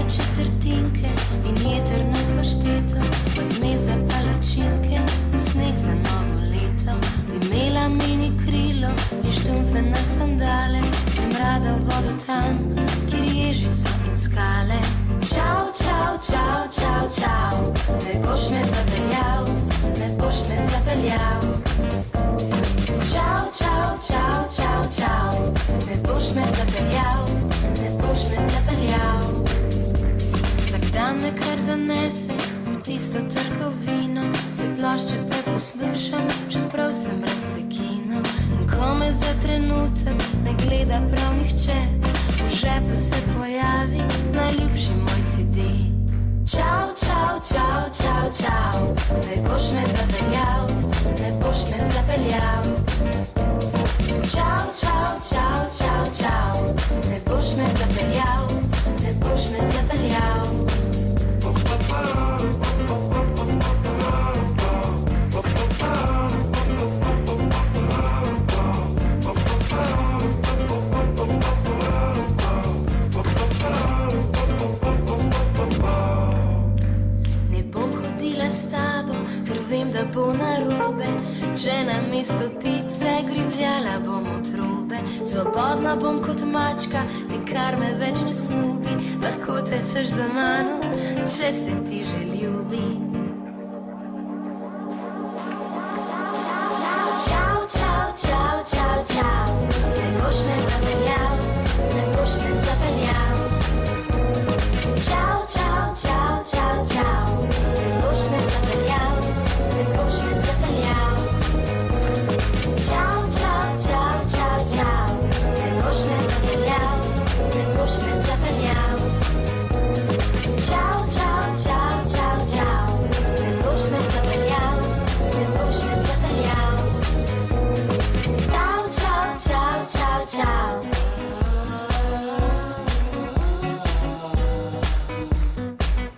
Četrtinke in jedrno pašteto, pa zmez za palačinke in sneg za novo leto. Bi imela mini krilo in štumfe na sandale, grem rada v vodo tam, kjer ježi so in skale. Čau, čau, čau, čau, čau, ne boš me zapeljal, ne boš me zapeljal. Čau, čau, čau, čau, čau, ne boš me zapeljal, ne boš me zapeljal. Dan me kar zanese v tisto trgovino, se plošče preposlušam, čeprav sem brez cekino. In ko me za trenutek ne gleda prav nihče, v žepu se pojavi najljubši moj CD. Čau, čau, čau, čau, čau, ne boš me zapeljal, ne boš me zapeljal. Čau, čau, čau, čau, čau, ne boš me zapeljal, ne boš me zapeljal. Ne bom hodila s tabo, ker vem, da bo narobe. Če na mesto pice grizljala bom otrobe. Svobodna bom kot mačka, nikar me več ne snubi. Lahko tečeš za mano, če se ti že ljubi. Čau, čau, čau, čau, čau, ne boš me zapeljal, ne boš me zapeljal. Čau, čau, čau, čau, čau, ne boš me zapeljal, ne boš me zapeljal. Čau, čau, čau, čau, čau, ne boš me zapeljal, ne boš me zapeljal. Čau, čau, čau, čau, čau, ne boš me zapeljal, ne boš me zapeljal. Čau, čau, čau, čau, čau.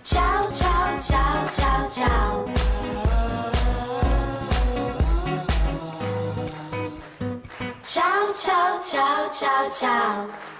Čau, čau, čau, čau, čau. Čau, čau, čau, čau, čau.